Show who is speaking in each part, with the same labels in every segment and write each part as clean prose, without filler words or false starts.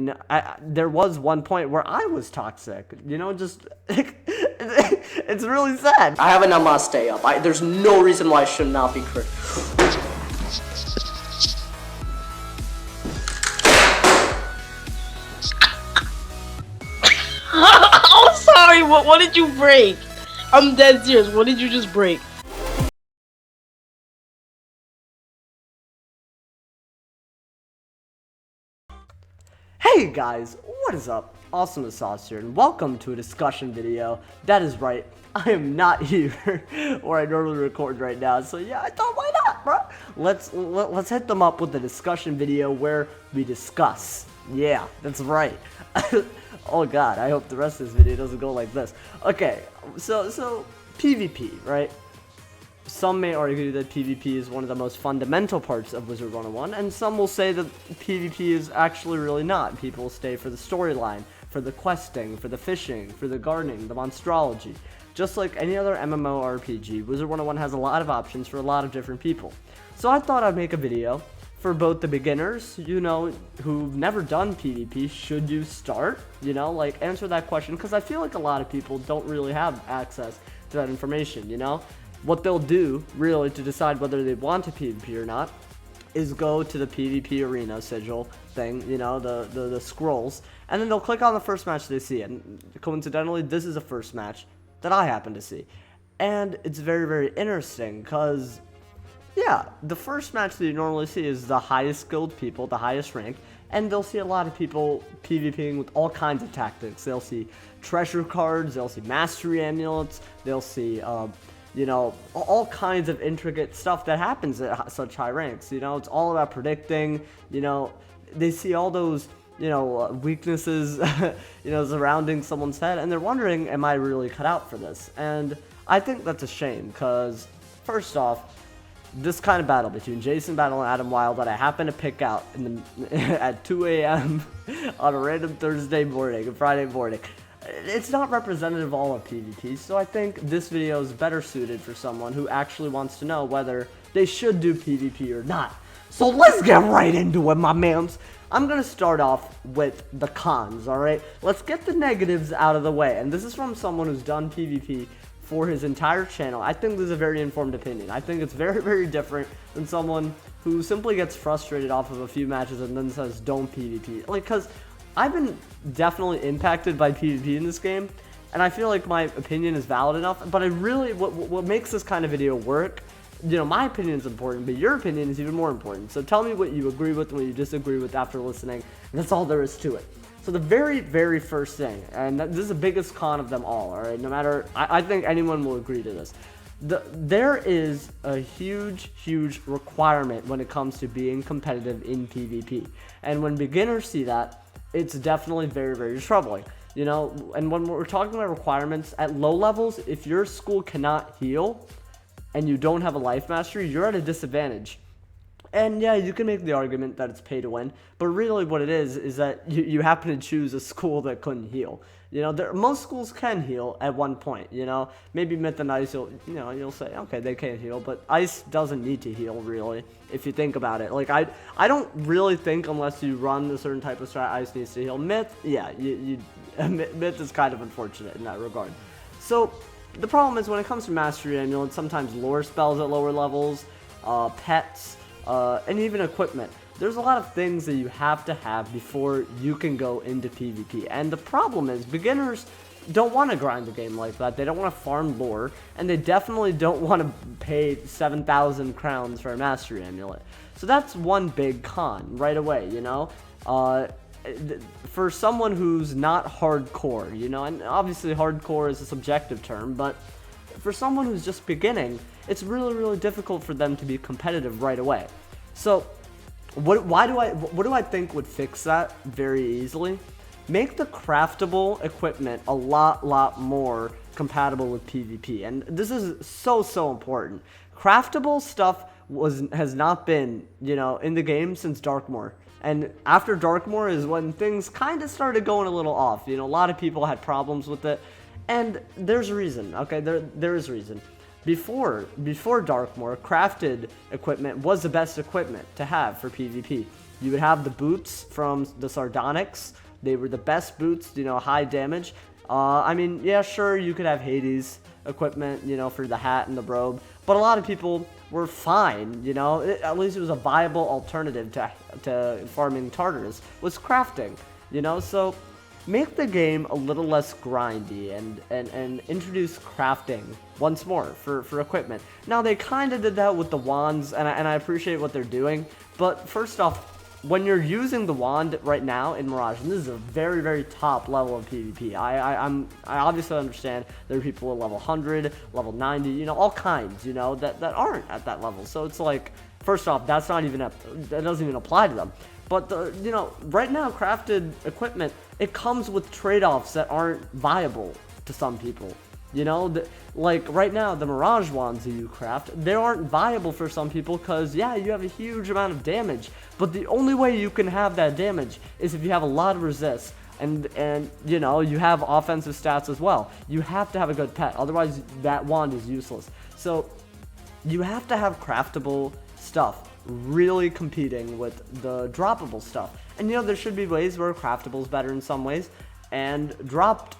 Speaker 1: There was one point where I was toxic, just it's really sad. I have a namaste up. There's no reason why I should not be correct.
Speaker 2: I'm sorry, what did you break? I'm dead serious, what did you just break?
Speaker 1: Hey guys, what is up? AwesomeTheSauce here, and welcome to a discussion video. That is right, I am not here where I normally record right now, so yeah, I thought why not, bro? Let's hit them up with a discussion video where we discuss. Yeah, that's right. Oh god, I hope the rest of this video doesn't go like this. Okay, so PvP, right? Some may argue that PvP is one of the most fundamental parts of Wizard101, and some will say that PvP is actually really not. People stay for the storyline, for the questing, for the fishing, for the gardening, the monstrology. Just like any other MMORPG, Wizard101 has a lot of options for a lot of different people. So I thought I'd make a video for both the beginners, who've never done PvP, should you start? Answer that question, because I feel like a lot of people don't really have access to that information, What they'll do, really, to decide whether they want to PvP or not, is go to the PvP arena sigil thing, the scrolls, and then they'll click on the first match they see, and coincidentally, this is the first match that I happen to see. And it's very, very interesting, because, yeah, the first match that you normally see is the highest skilled people, the highest rank, and they'll see a lot of people PvPing with all kinds of tactics. They'll see treasure cards, they'll see mastery amulets, they'll see, all kinds of intricate stuff that happens at such high ranks. It's all about predicting. They see all those, weaknesses, surrounding someone's head, and they're wondering, am I really cut out for this? And I think that's a shame, because first off, this kind of battle between Jason Battle and Adam Wild that I happen to pick out at 2 a.m. on a random Thursday morning, a Friday morning, it's not representative of all of PvP, so I think this video is better suited for someone who actually wants to know whether they should do PvP or not. So let's get right into it, my mams. I'm going to start off with the cons, alright? Let's get the negatives out of the way, and this is from someone who's done PvP for his entire channel. I think this is a very informed opinion. I think it's very, very different than someone who simply gets frustrated off of a few matches and then says, don't PvP. Because I've been definitely impacted by PvP in this game, and I feel like my opinion is valid enough, but what makes this kind of video work, my opinion is important, but your opinion is even more important. So tell me what you agree with and what you disagree with after listening, and that's all there is to it. So the very, very first thing, and this is the biggest con of them all, alright, no matter, I think anyone will agree to this. There is a huge, huge requirement when it comes to being competitive in PvP, and when beginners see that, it's definitely very, very troubling, and when we're talking about requirements, at low levels, if your school cannot heal, and you don't have a life mastery, you're at a disadvantage. And yeah, you can make the argument that it's pay to win, but really what it is that you happen to choose a school that couldn't heal. Most schools can heal at one point, maybe Myth and Ice, you'll say, okay, they can't heal, but Ice doesn't need to heal, really, if you think about it. I don't really think, unless you run a certain type of strat, Ice needs to heal. Myth, yeah, Myth is kind of unfortunate in that regard. So, the problem is, when it comes to Mastery Amulets, sometimes lore spells at lower levels, pets, and even equipment. There's a lot of things that you have to have before you can go into PvP. And the problem is, beginners don't want to grind the game like that. They don't want to farm lore, and they definitely don't want to pay 7,000 crowns for a Mastery Amulet. So that's one big con right away, for someone who's not hardcore, and obviously hardcore is a subjective term, but for someone who's just beginning, it's really, really difficult for them to be competitive right away. So, what do I think would fix that very easily? Make the craftable equipment a lot more compatible with PvP, and this is so important. Craftable stuff has not been, in the game since Darkmoor. And after Darkmoor is when things kind of started going a little off. A lot of people had problems with it, and there's a reason, okay? There is reason. Before Darkmoor, crafted equipment was the best equipment to have for PvP. You would have the boots from the Sardonyx. They were the best boots, you know, high damage. I mean, yeah, sure, you could have Hades equipment, you know, for the hat and the robe, but a lot of people were fine, you know. At least it was a viable alternative to farming Tartarus, was crafting, you know. So make the game a little less grindy and introduce crafting once more for equipment. Now, they kind of did that with the wands, and I appreciate what they're doing, but first off, when you're using the wand right now in Mirage, and this is a very, very top level of PvP, I obviously understand there are people at level 100, level 90, you know, all kinds, you know, that aren't at that level. So it's like, first off, that doesn't even apply to them. But you know, right now, crafted equipment, it comes with trade-offs that aren't viable to some people. You know, like right now, the Mirage wands that you craft, they aren't viable for some people because, yeah, you have a huge amount of damage. But the only way you can have that damage is if you have a lot of resist and you know, you have offensive stats as well. You have to have a good pet, otherwise that wand is useless. So you have to have craftable stuff really competing with the droppable stuff. And you know, there should be ways where craftable is better in some ways and dropped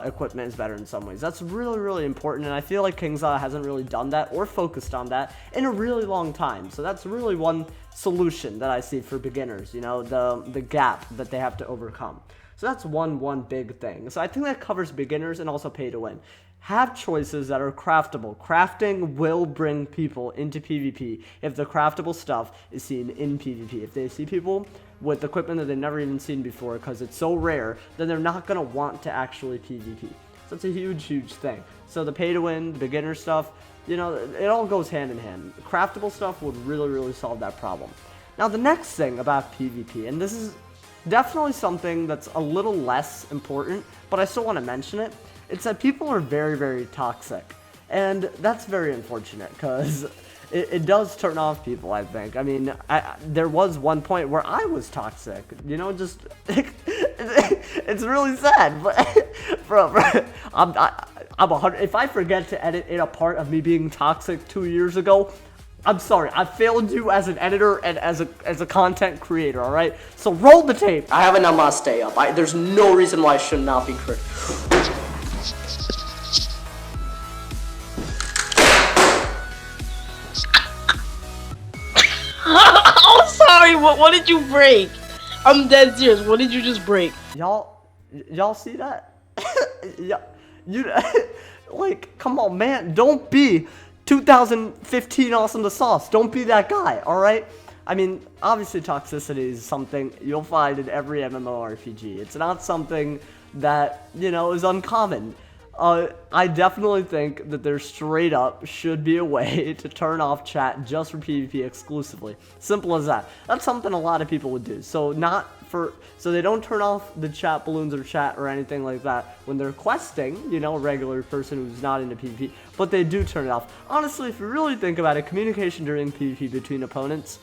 Speaker 1: equipment is better in some ways. That's really, really important, and I feel like King's hasn't really done that or focused on that in a really long time. So that's really one solution that I see for beginners, you know, the gap that they have to overcome. So that's one big thing. So I think that covers beginners and also pay to win. Have choices that are craftable. Crafting will bring people into PvP if the craftable stuff is seen in PvP. If they see people with equipment that they've never even seen before because it's so rare, then they're not going to want to actually PvP. So it's a huge, huge thing. So the pay to win, the beginner stuff, you know, it all goes hand in hand. Craftable stuff would really, really solve that problem. Now, the next thing about PvP, and this is definitely something that's a little less important, but I still want to mention it, it's that people are very, very toxic. And that's very unfortunate because it does turn off people, I think. I mean, there was one point where I was toxic, you know, just, it's really sad, but I'm 100, if I forget to edit in a part of me being toxic 2 years ago, I'm sorry, I failed you as an editor and as a content creator, alright? So roll the tape. I have a namaste up. There's no reason why I should not be correct.
Speaker 2: I'm sorry, what did you break? I'm dead serious, what did you just break?
Speaker 1: Y'all see that? Yeah, you, like, come on, man, don't be 2015 AwesomeTheSauce. Don't be that guy, alright? I mean, obviously toxicity is something you'll find in every MMORPG. It's not something that, you know, is uncommon. I definitely think that there straight up should be a way to turn off chat just for PvP exclusively. Simple as that. That's something a lot of people would do. So they don't turn off the chat balloons or chat or anything like that when they're questing, you know, a regular person who's not into PvP, but they do turn it off. Honestly, if you really think about it, communication during PvP between opponents,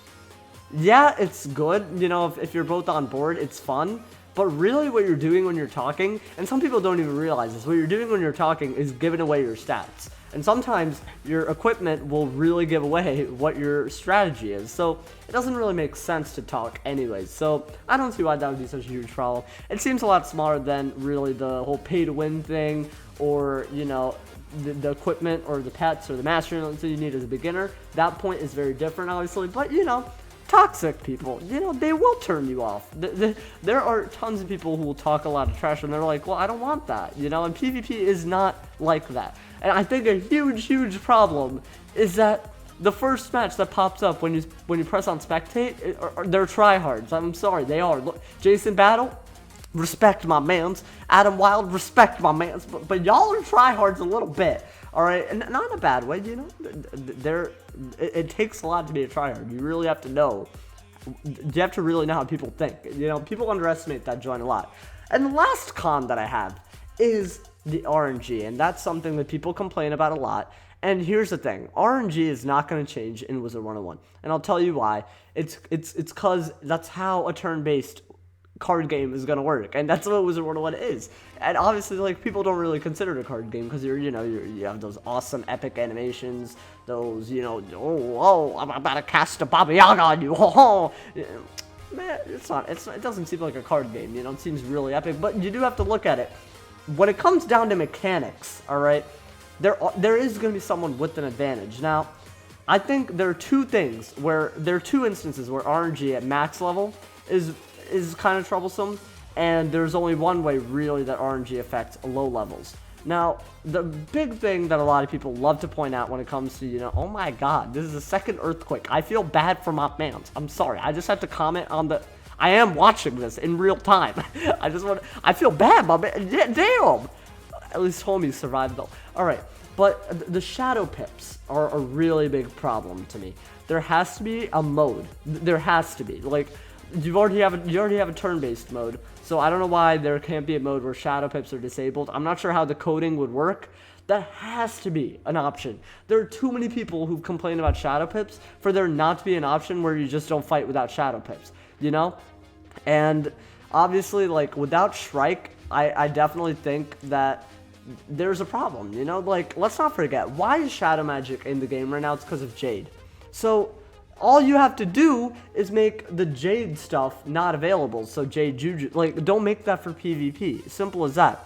Speaker 1: yeah, it's good. You know, if you're both on board, it's fun. But really what you're doing when you're talking, and some people don't even realize this, what you're doing when you're talking is giving away your stats. And sometimes your equipment will really give away what your strategy is. So it doesn't really make sense to talk anyways. So I don't see why that would be such a huge problem. It seems a lot smarter than really the whole pay to win thing, or, you know, the equipment or the pets or the master that you need as a beginner. That point is very different, obviously, but, you know, toxic people, you know, they will turn you off. There are tons of people who will talk a lot of trash and they're like, well, I don't want that, you know, and PvP is not like that. And I think a huge, huge problem is that the first match that pops up when you press on spectate, they're tryhards. I'm sorry, they are. Look, Jason Battle, respect my mans. Adam Wild, respect my mans. But y'all are tryhards a little bit. Alright, and not in a bad way, you know, it takes a lot to be a tryhard. You really have to know, you have to really know how people think. You know, people underestimate that joint a lot. And the last con that I have is the RNG, and that's something that people complain about a lot. And here's the thing, RNG is not going to change in Wizard101, and I'll tell you why. It's because that's how a turn-based card game is gonna work, and that's what Wizard101 is. And obviously, like, people don't really consider it a card game because you have those awesome epic animations, those, you know, oh, I'm about to cast a Baba Yaga on you, man, it's not. It doesn't seem like a card game. It seems really epic. But you do have to look at it. When it comes down to mechanics, all right, there is going to be someone with an advantage. Now, I think there are two instances where RNG at max level is kind of troublesome, and there's only one way really that RNG affects low levels. Now, the big thing that a lot of people love to point out when it comes to, oh my god, this is a second earthquake. I feel bad for my fans. I'm sorry. I just have to comment on I am watching this in real time. I feel bad, my man. Damn. At least homies survived though. Alright, but the shadow pips are a really big problem to me. There has to be a mode. There has to be. Like, you already have a turn-based mode, so I don't know why there can't be a mode where shadow pips are disabled. I'm not sure how the coding would work. That has to be an option. There are too many people who've complained about shadow pips for there not to be an option where you just don't fight without shadow pips, And obviously, like, without Shrike, I definitely think that there's a problem, Like, let's not forget, why is Shadow Magic in the game right now? It's because of Jade. So, all you have to do is make the Jade stuff not available. So, Jade Juju, like, don't make that for PvP. Simple as that.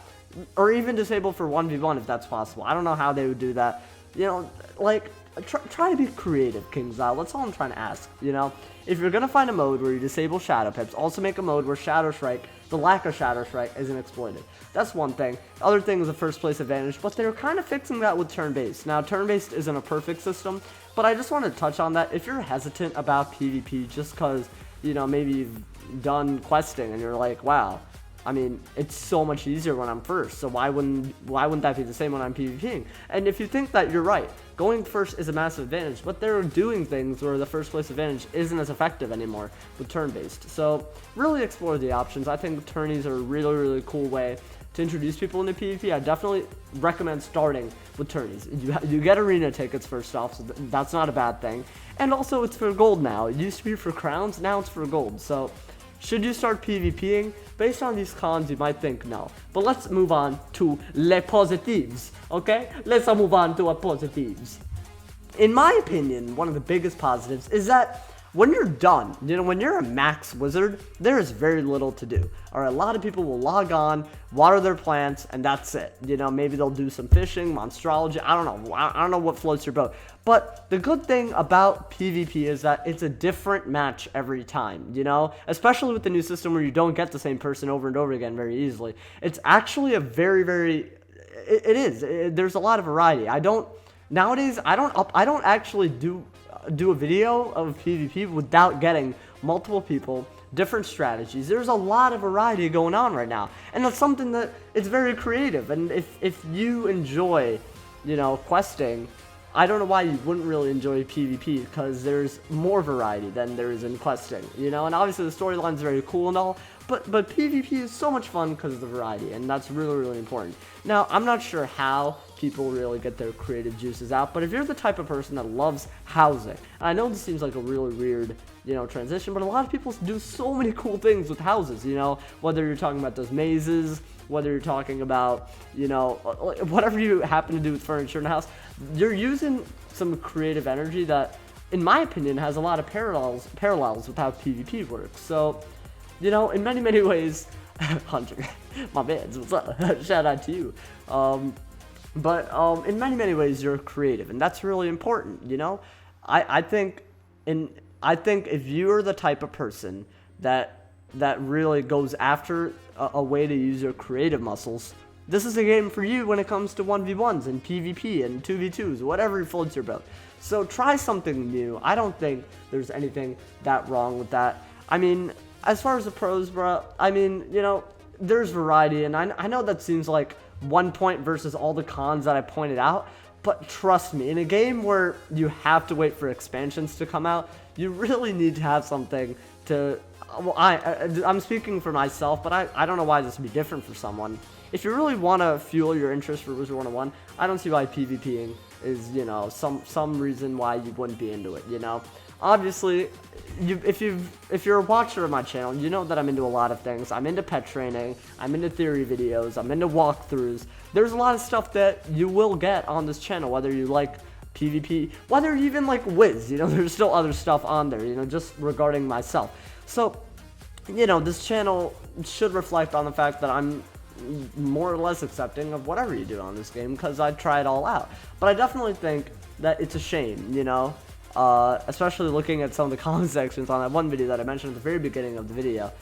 Speaker 1: Or even disable for 1v1 if that's possible. I don't know how they would do that. Like, try to be creative, KingsOwl. That's all I'm trying to ask, If you're going to find a mode where you disable Shadow Pips, also make a mode where Shadow Strike, the lack of Shadow Strike, isn't exploited. That's one thing. The other thing is the first place advantage, but they're kind of fixing that with turn-based. Now, turn-based isn't a perfect system, but I just want to touch on that. If you're hesitant about PvP just because, maybe you've done questing and you're like, wow, I mean, it's so much easier when I'm first, so why wouldn't that be the same when I'm PvPing? And if you think that, you're right. Going first is a massive advantage, but they're doing things where the first place advantage isn't as effective anymore with turn-based. So really explore the options. I think tourneys are a really, really cool way to introduce people into PvP. I definitely recommend starting with tourneys. You get arena tickets first off, so that's not a bad thing. And also, it's for gold now. It used to be for crowns, now it's for gold. So should you start PvPing? Based on these cons, you might think no. But let's move on to les positives, okay? Let's move on to our positives. In my opinion, one of the biggest positives is that when you're done, when you're a max wizard, there is very little to do. Or a lot of people will log on, water their plants, and that's it. Maybe they'll do some fishing, monstrology, I don't know. I don't know what floats your boat. But the good thing about PvP is that it's a different match every time, Especially with the new system where you don't get the same person over and over again very easily. It's actually a very, very, there's a lot of variety. Nowadays, I don't actually do a video of PvP without getting multiple people, different strategies. There's a lot of variety going on right now, and that's something that it's very creative. And if you enjoy, questing, I don't know why you wouldn't really enjoy PvP, because there's more variety than there is in questing, and obviously the storyline's very cool and all, but PvP is so much fun because of the variety, and that's really, really important. Now, I'm not sure how people really get their creative juices out, but if you're the type of person that loves housing, and I know this seems like a really weird, transition, but a lot of people do so many cool things with houses, whether you're talking about those mazes, whether you're talking about, whatever you happen to do with furniture in a house, you're using some creative energy that, in my opinion, has a lot of parallels with how PvP works. So, in many, many ways, Hunter, my man, what's up? Shout out to you. But in many, many ways, you're creative, and that's really important, I think if you're the type of person that really goes after a way to use your creative muscles, this is a game for you when it comes to 1v1s and PvP and 2v2s, whatever floats your boat. So try something new. I don't think there's anything that wrong with that. I mean, as far as the pros, bro, I mean, there's variety, and I know that seems like 1 point versus all the cons that I pointed out, but trust me, in a game where you have to wait for expansions to come out, you really need to have something to, well, I'm speaking for myself, but I don't know why this would be different for someone. If you really want to fuel your interest for Wizard101, I don't see why PvPing is, some reason why you wouldn't be into it, Obviously, if you're a watcher of my channel, you know that I'm into a lot of things. I'm into pet training, I'm into theory videos, I'm into walkthroughs. There's a lot of stuff that you will get on this channel, whether you like PvP, whether you even like Wiz, there's still other stuff on there, just regarding myself. So you know, this channel should reflect on the fact that I'm more or less accepting of whatever you do on this game, because I try it all out. But I definitely think that it's a shame, you know, especially looking at some of the comment sections on that one video that I mentioned at the very beginning of the video.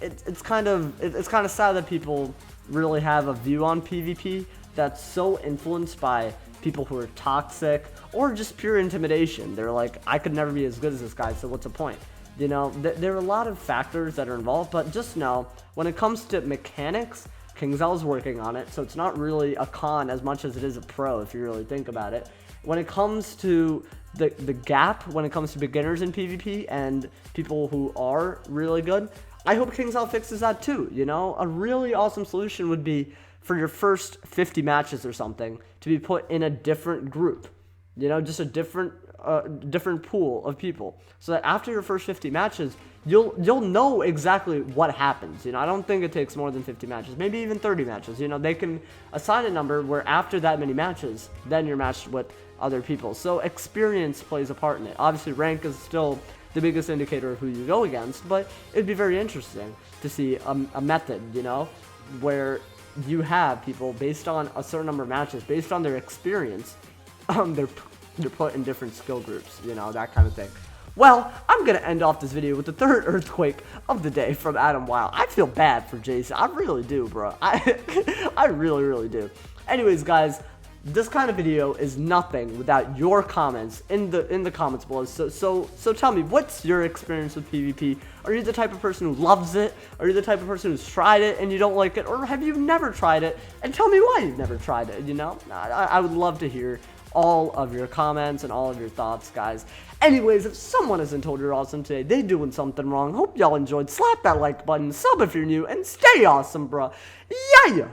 Speaker 1: It's kind of sad that people really have a view on PvP that's so influenced by people who are toxic or just pure intimidation. They're like, I could never be as good as this guy, so what's the point? You know, there are a lot of factors that are involved, but just know, when it comes to mechanics, KingZell's working on it, so it's not really a con as much as it is a pro, if you really think about it. When it comes to the gap, when it comes to beginners in PvP and people who are really good, I hope KingZell fixes that too, you know? A really awesome solution would be for your first 50 matches or something to be put in a different group, you know, just a different pool of people, so that after your first 50 matches, you'll know exactly what happens. You know, I don't think it takes more than 50 matches, maybe even 30 matches. You know, they can assign a number where after that many matches, then you're matched with other people. So experience plays a part in it. Obviously, rank is still the biggest indicator of who you go against, but it'd be very interesting to see a method, you know, where you have people based on a certain number of matches, based on their experience, they're put in different skill groups, you know, that kind of thing. Well, I'm going to end off this video with the third earthquake of the day from Adam Wild. I feel bad for Jason. I really do, bro. I really, really do. Anyways, guys, this kind of video is nothing without your comments in the comments below. So tell me, what's your experience with PvP? Are you the type of person who loves it? Are you the type of person who's tried it and you don't like it? Or have you never tried it? And tell me why you've never tried it, you know? I would love to hear all of your comments and all of your thoughts, guys. Anyways, if someone hasn't told you're awesome today, they doing something wrong. Hope y'all enjoyed. Slap that like button, sub if you're new, and stay awesome, bruh. Yeah.